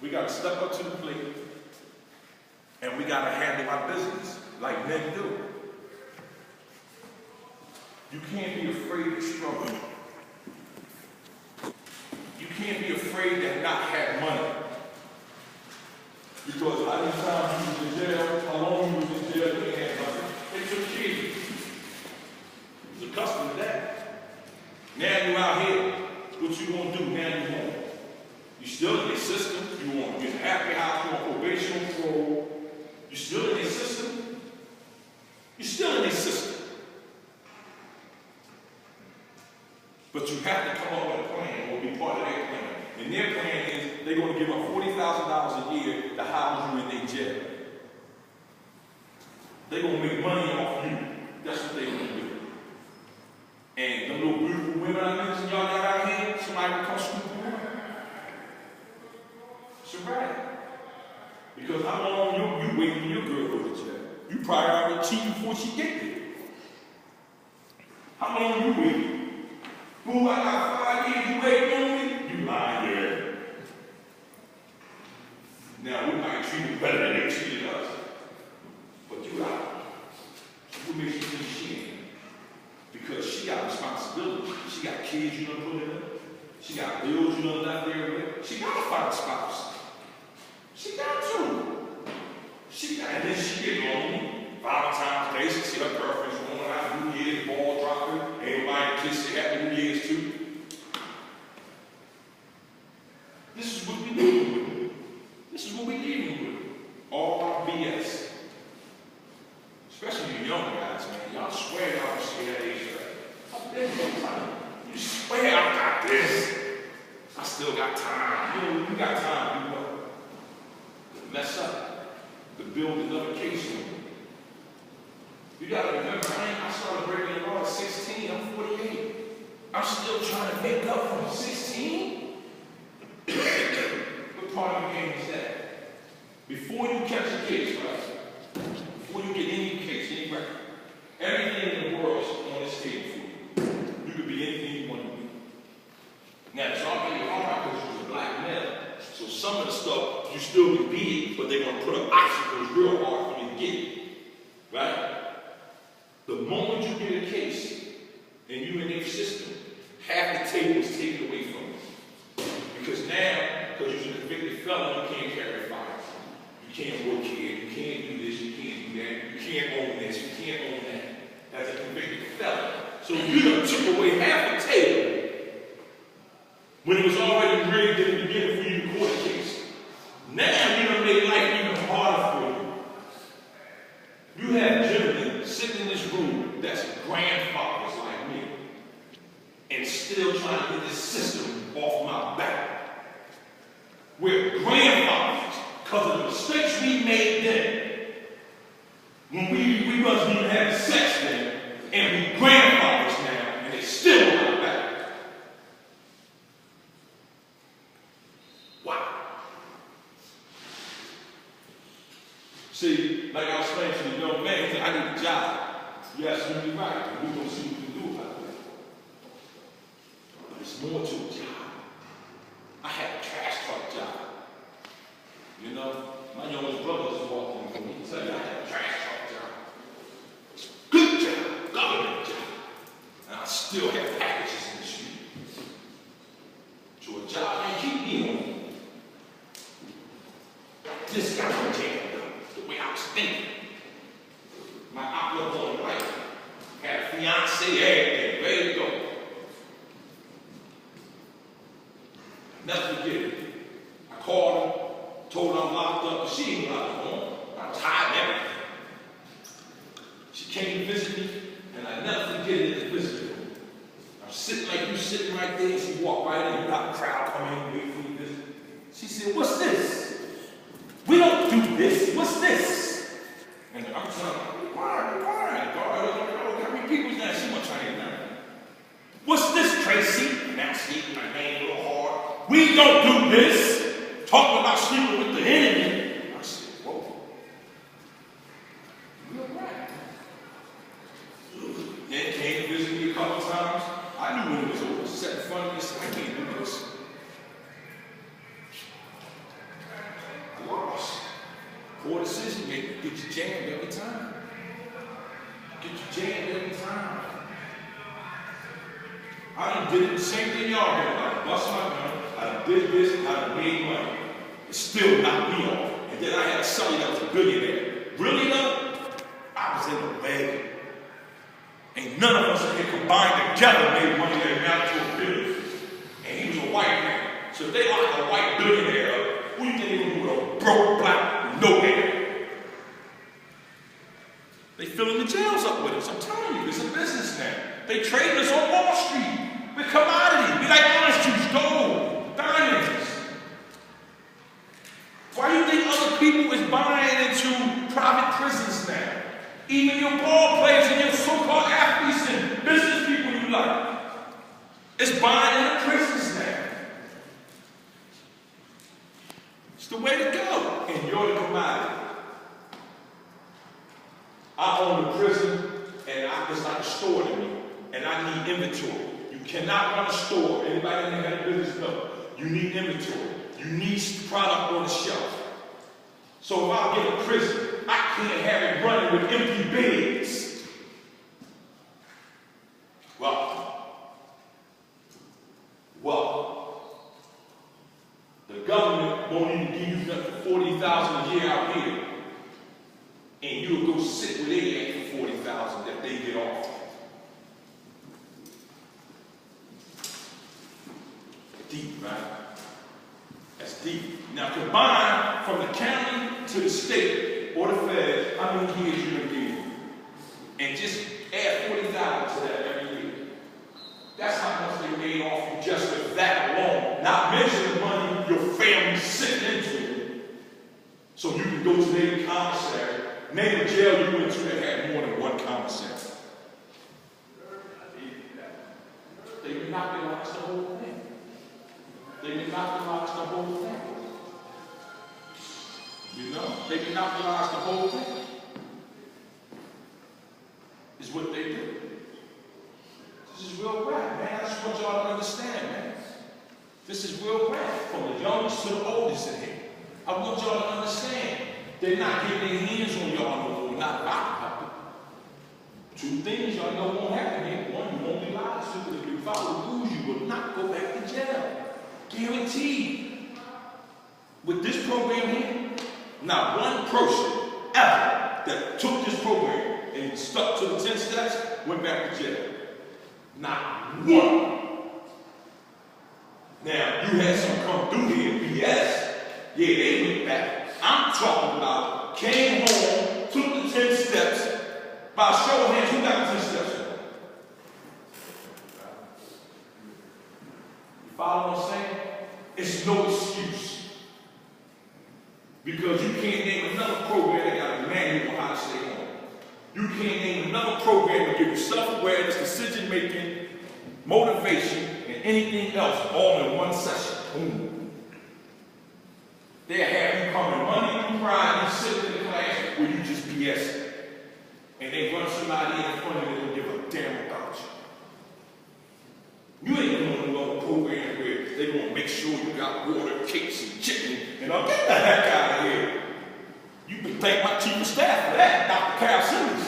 We got to step up to the plate, and we got to handle our business like men do. You can't be afraid to struggle. You can't be afraid to not have money. Because how many times you was in jail, how long you was in jail, you ain't had money. They took care of you. You was accustomed to that. Now you're out here. What you gonna do? Now you home. You still in their system. You want to get a happy house, you want probation, parole. You still in their system. You're still in their system. But you have to come up with a plan or be part of their plan. And their plan is they're going to give up $40,000 a year to house you in their jail. They're going to make money off you. That's what they're going to do. And them little beautiful women I mentioned y'all got out here, somebody will come scoop you up. It's a right. Because how long you waiting for your girl to go to jail? You probably already cheating before she get there. How long you waiting? Who I got 5 years, you waiting on me? You lying there. Now we might treat you better than they treated us. But you out. What makes you think she ain't? Because she got responsibility. She got kids you done put in her. She got bills you done left there with. She got to find a spouse. She got to. She got, and then she get lonely. Valentine's Day, she see her girlfriend's going out, New Year's, ball dropping. Ain't nobody kiss her happy New Year's too. This is what we dealing with. This is what we dealing with. All our BS. Especially you young guys, man. Y'all swear y'all don't see that age right. You swear I got this. I still got time. You got time to do what? To mess up. To build another case on you. You gotta remember, I started breaking the law at 16, I'm 48. I'm still trying to make up from 16? What part of the game is that? Before you catch a case, right? Before you get any case, any record, everything in the world is on this table for you. You could be anything you want to be. Now, it's already hard because you're a black male. So some of the stuff, you still can be it, but they're going to put up obstacles real hard for you to get it. Right? The moment you get a case, and you're in their system, half the table is taken away from you. Because now, because you're a convicted felon, you can't carry a firearm. You can't work here, you can't do this, you can't do that, you can't own this, you can't own that. As a convicted felon. So you done took away half the table when it was already rigged in the beginning for you to court a case. Now you done made life even harder for you. You have gentlemen sitting in this room that's grandfathers like me and still trying to get this system off my back. We're grandfathers because of the mistakes we made then. When we wasn't even having sex then, and we grandfathers now, and they still on our back. Wow. See, like I was saying to the young man, he said, I need a job. Yes, you're right. We're going to see what we can do about it. But there's more to a job. I had a trash truck job. You know, my youngest brother just walked in for me. He said, I had a trash truck job. Good job, government job. And I still have packages in the street. So a job ain't keep me on. This got my jail done, the way I was thinking. My outlook on life. Had a fiance, everything, ready to go. Never forget it. I called her, told her I'm locked up, but she ain't locked up on. I was hiding everything. She came to visit me, and I never forget it at the visitor room. I was sitting like you sitting right there, and she walked right in, you got the crowd come in, wait for you to visit. She said, what's this? We don't do this. What's this? And I'm telling her, why? God, how many people's that? She wasn't trying to get down. What's this, Tracy? And I'm sleeping my name a little hard. We don't do this. Talking about sleeping with the enemy. I said, whoa. You're right. Then came to visit me a couple times. I knew when it was over. Sat in front of me and said, I can't do this. poor decision making. Get you jammed every time. Get you jammed every time. I done did it the same thing y'all did. I done bust my gun. I done did this. I done made money. It still knocked me off. And then I had a son that was a billionaire. Really though? I was in the bag. Ain't none of us in here combined together made money that amounted to $1 billion. And he was a white man. So if they lock a white billionaire up, who do you think they're going to do with a broke black no hair? They filling the jails up with us. I'm telling you, it's a business now. They trade us on Wall Street with commodities. We like orange juice, gold, diamonds. Why do you think other people is buying into private prisons now? Even your ball players and your so-called athletes and business people you like. It's buying into prisons now. It's the way to go. And you're the commodity. I own a prison, and it's like a store to me. And I need inventory. You cannot run a store. Anybody in there got a business know. You need inventory. You need product on the shelf. So if I get a prison, I can't have it running with empty beds. Well, the government won't even give you nothing for $40,000 a year out here. And you'll go sit with their for $40,000 that they get off. Deep, right? That's deep. Now combine from the county to the state or the feds, how many years you gonna give? And just add $40,000 to that every year. That's how much they made off you just with that alone. Not mention the money your family's sitting into. So you can go to the commissary, name a jail you went to that had more than one commissary. They monopolize the whole thing. They monopolize the whole thing. You know, they monopolize the whole thing. Is what they do. This is real rap, man. I just want y'all to understand, man. This is real rap. From the youngest to the oldest in here. I want y'all to understand. They're not getting their hands on y'all no more. Not about it. Two things y'all know won't happen here. One, you won't be lied to. If you follow rules, you will not go back to jail. Guaranteed. With this program here, not one person ever that took this program and stuck to the 10 steps went back to jail. Not one. Now, you had some come through here, BS. Yeah, they went back. I'm talking about came home, took the 10 steps. By a show of hands, who got the 10 steps? You follow what I'm saying? It's no excuse. Because you can't name another program that got a manual on how to stay home. You can't name another program that gives you self-awareness, decision-making, motivation, and anything else all in one session. Boom. They'll have you coming Monday through Friday, you sit in the class where you just BS. And they run somebody in front of you that don't give a damn about you. You ain't going to know a program where they're going to make sure you got water, cakes, and chicken, and I'll get the heck out of here. You can thank my chief of staff for that, Dr. Carol Simmons.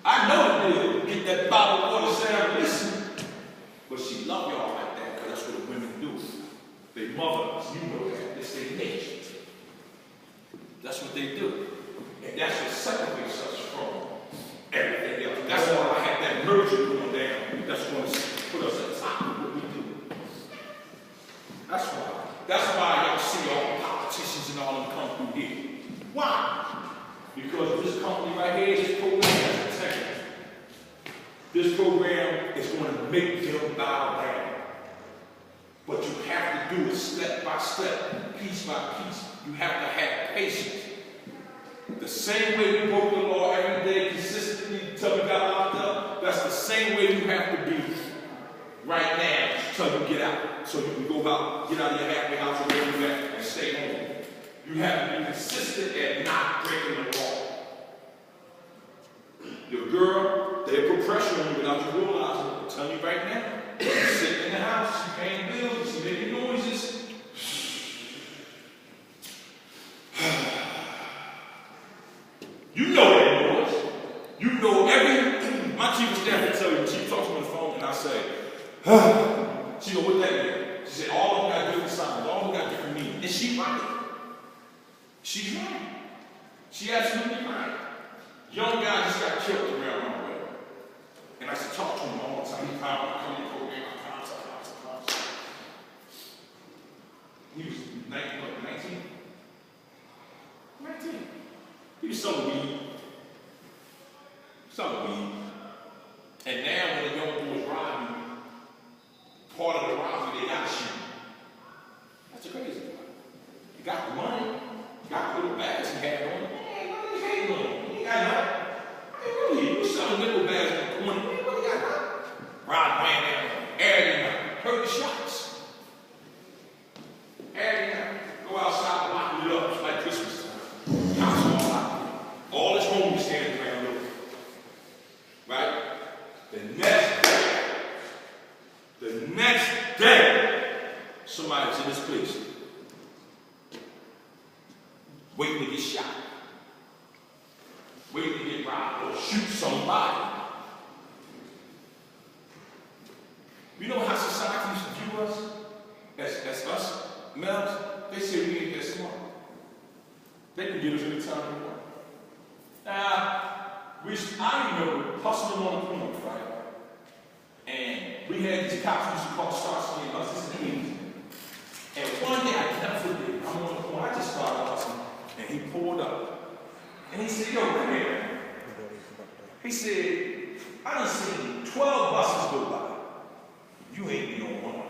I know they'll get that bottle of water, Sarah, listen. But she love y'all like that, because that's what the women do. They mother us, you know that. It's their nature. That's what they do. And that's what separates us from everything else. That's why I had that merger going down. That's going to put us at the top of what we do. That's why. That's why y'all see all the politicians and all them come through here. Why? Because this company right here, this program has integrity. This program is going to make them bow down. But you have to do it step by step, piece by piece. You have to have patience. The same way we broke the law every day consistently until we got locked up, that's the same way you have to be right now until you get out. So you can go out, get out of your halfway house or wherever you're at and stay home. You have to be consistent at not breaking the law. Your girl, they put pressure on you without you realizing it. I'm telling you right now, you're sitting in the house, she's paying bills, she's making noises. You know that noise. You know my chief of staff will tell you, she talks to me on the phone, and I say, she go, what that mean? She said, all of them got different sounds, all of them got different meanings. And she's right. She's right. She absolutely right. Young guy just got killed around my way. And I used to talk to him all the time. He found out coming to program, he was 19? 19. He was selling weed. And now when the young boys rob you, part of the robbery, they got to shoot. That's the crazy part. You got the money, you got the little bags you had on. Man, what are you hating on? You ain't got nothing. Hey, really? You selling little bags on the corner. You ain't really got nothing. Rob ran down, aired him out, heard the shots. Aired him out. Go outside, lock it up. It's like Christmas time. House all out. All his homies standing around looking. Right? The next day, somebody's in this place waiting to get shot, waiting to get robbed or shoot somebody. You know how societies view us as us males? They say we ain't that smart. They can get us anytime they want. I remember hustling on the corner, right? And we had these cops who used to call Starsky and Hutch, this is the 80s. And one day I never forget, I'm on the corner, I just started hustling, and he pulled up. And he said, yo, come here. He said, I done seen 12 buses go by. You ain't been on one.